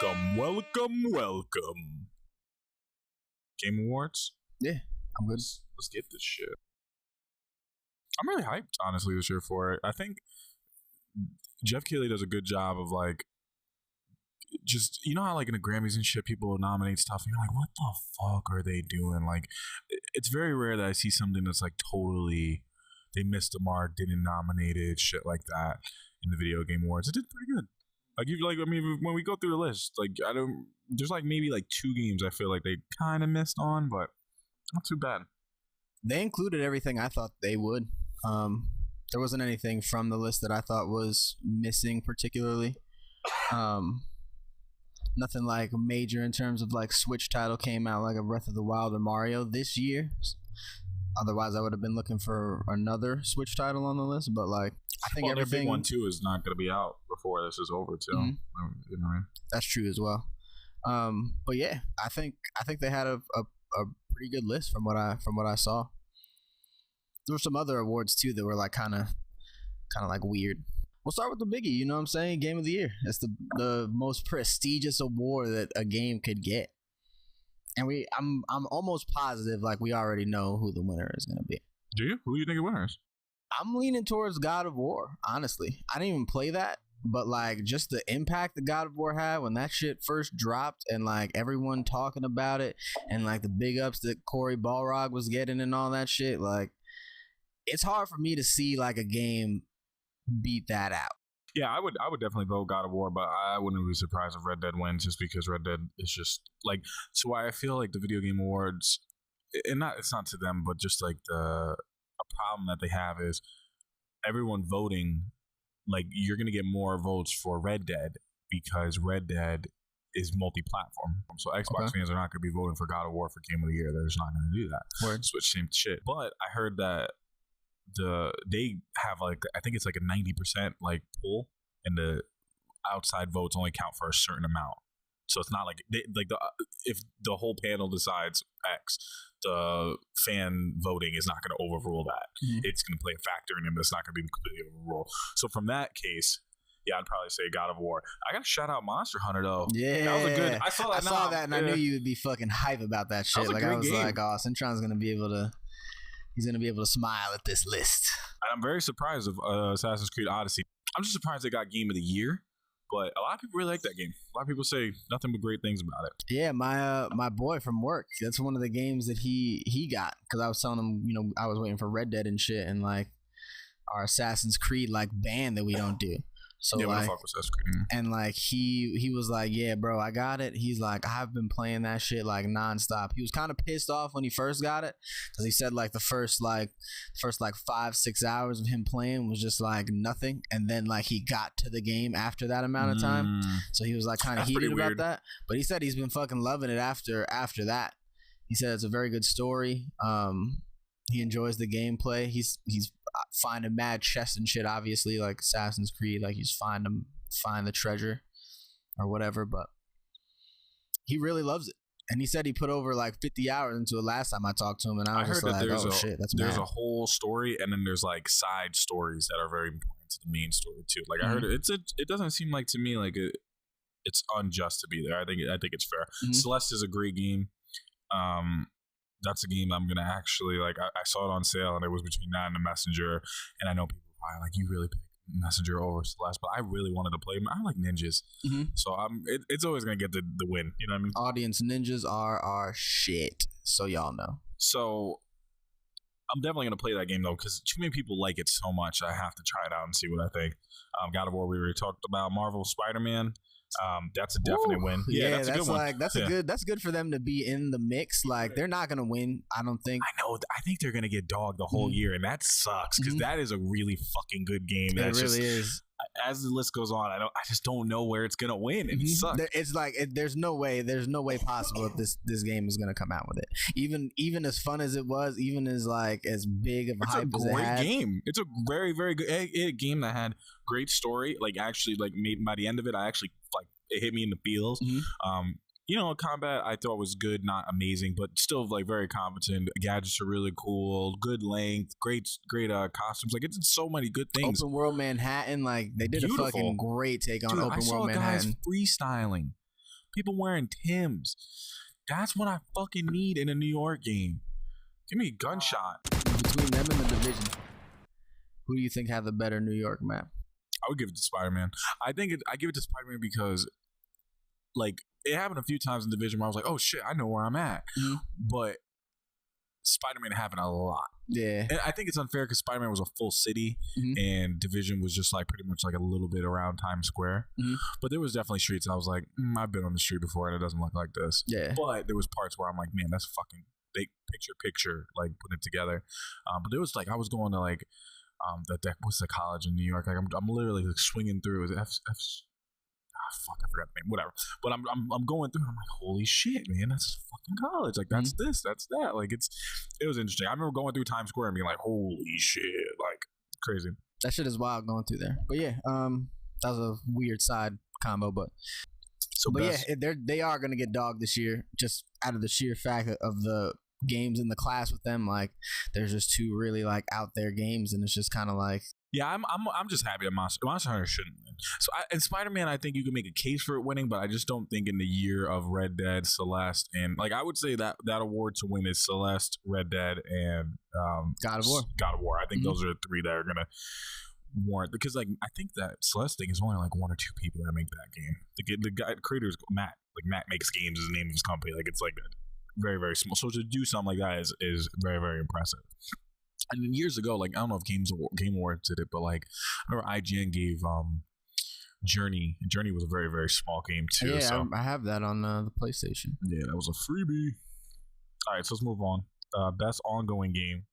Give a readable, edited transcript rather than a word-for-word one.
Welcome. Game Awards? Yeah, I'm good. Let's get this shit. I'm really hyped, honestly, this year for it. I think Jeff Keighley does a good job of just, you know how in the Grammys and shit, people nominate stuff and you're like, what the fuck are they doing? It's very rare that I see something that's totally, they missed the mark, didn't nominate it, shit like that in the Video Game Awards. It did pretty good. When we go through the list, there's maybe 2 games I feel like they kind of missed on, but not too bad. They included everything I thought they would. There wasn't anything from the list that I thought was missing particularly. Nothing major in terms of Switch title came out like a Breath of the Wild or Mario this year. Otherwise, I would have been looking for another Switch title on the list, but I think everything. The big one too is not going to be out before this is over too. Mm-hmm. You know what I mean? That's true as well. But yeah, I think they had a pretty good list from what I saw. There were some other awards too that were kind of weird. We'll start with the biggie. You know what I'm saying? Game of the Year. It's the most prestigious award that a game could get. And I'm almost positive we already know who the winner is going to be. Do you? Who do you think the winner is? I'm leaning towards God of War, honestly. I didn't even play that, but just the impact that God of War had when that shit first dropped and everyone talking about it and the big ups that Cory Balrog was getting and all that shit, it's hard for me to see a game beat that out. Yeah, I would definitely vote God of War, but I wouldn't be surprised if Red Dead wins just because Red Dead is just so why I feel the Video Game Awards, and it's not to them, but just a problem that they have is everyone voting, you're gonna get more votes for Red Dead because Red Dead is multi-platform. So Xbox fans are not gonna be voting for God of War for Game of the Year. They're just not gonna do that. Word. Switch same shit. But I heard that they have I think it's a 90% pull, and the outside votes only count for a certain amount. So it's not if the whole panel decides X, the fan voting is not going to overrule that. Mm-hmm. It's going to play a factor in it, but it's not going to be completely overruled. So from that case, yeah, I'd probably say God of War. I got to shout out Monster Hunter though. Yeah, that was a good. I saw that, and I knew you would be fucking hype about that shit. That was I was game. oh, Centron's going to be able to. He's going to be able to smile at this list. And I'm very surprised of Assassin's Creed Odyssey. I'm just surprised they got Game of the Year, but a lot of people really like that game. A lot of people say nothing but great things about it. Yeah, my boy from work, that's one of the games that he got because I was telling him, I was waiting for Red Dead and shit, and our Assassin's Creed band that we don't do. So yeah, fuck with Assassin's Creed. And he was like, yeah, bro, I got it. He's like, I've been playing that shit nonstop. He was kind of pissed off when he first got it because he said the first 5-6 hours of him playing was just nothing, and then he got to the game after that amount of time. So he was kind of heated about that. But he said he's been fucking loving it after that. He said it's a very good story. He enjoys the gameplay. He's finding mad chests and shit, obviously, like Assassin's Creed, he's find the treasure or whatever, but he really loves it. And he said he put over 50 hours into it last time I talked to him, and I was shit, that's there's mad. A whole story, and then there's side stories that are very important to the main story too. I heard it doesn't seem to me it's unjust to be there. I think it's fair. Mm-hmm. Celeste is a great game. That's a game I'm gonna actually I saw it on sale, and it was between that and the Messenger, and I know people are probably you really pick Messenger over Celeste, but I really wanted to play. I like ninjas, so it's always gonna get the win. You know what I mean? Audience, ninjas are our shit, so y'all know. So I'm definitely gonna play that game though, because too many people like it so much. I have to try it out and see what I think. God of War, we already talked about. Marvel Spider-Man. That's a definite win. Yeah, that's a good one. That's good for them to be in the mix. They're not gonna win, I don't think. I know. I think they're gonna get dogged the whole year, and that sucks because that is a really fucking good game. It really is. As the list goes on, I just don't know where it's gonna win, and it sucks. It's there's no way possible that this game is gonna come out with it. Even as fun as it was, even as as big of a hype as it had. It's a great game. It's a very, very good game that had great story. Actually, made by the end of it, I actually it hit me in the feels. Combat I thought was good, not amazing, but still very competent. Gadgets are really cool, good length, great costumes. It's so many good things. Open world Manhattan, they did Beautiful. A fucking great take on Open world Manhattan. Guys freestyling People wearing Timbs. That's what I fucking need in a New York game. Give me a gunshot. Between them and the division, who do you think had the better New York map? I would give it to Spider-Man. I give it to Spider-Man because, like, it happened a few times in Division where I was like, oh shit, I know where I'm at. Mm-hmm. But Spider-Man happened a lot. Yeah. And I think it's unfair because Spider-Man was a full city and Division was just like pretty much like a little bit around Times Square. But there was definitely streets I was like, I've been on the street before and it doesn't look like this. Yeah. But there was parts where I'm like, man, that's fucking big picture, like putting it together. But there was like, I was going to like, what's the college in New York? Like I'm literally like swinging through. Is it fuck, I forgot the name. Whatever. But I'm going through. And I'm like, holy shit, man, that's fucking college. Like that's this, that's that. Like it was interesting. I remember going through Times Square and being like, holy shit, like crazy. That shit is wild going through there. But yeah, that was a weird side combo, but. They are gonna get dogged this year, just out of the sheer fact of the games in the class with them. Like, there's just two really like out there games, and it's just kind of like. Yeah, I'm just happy that Monster Hunter shouldn't win. So and Spider-Man, I think you can make a case for it winning, but I just don't think in the year of Red Dead, Celeste, and like I would say that award to win is Celeste, Red Dead, and God of War. God of War. I think those are the three that are gonna warrant, because like I think that Celeste thing is only like one or two people that make that game. The guy creators Matt makes games is the name of his company. Like it's like very very small. So to do something like that is very very impressive. And then years ago, like I don't know if Game Awards did it, but like I remember IGN gave Journey. Journey was a very very small game too. Yeah, so. I have that on the PlayStation. Yeah, that was a freebie. All right, so let's move on. Best ongoing game.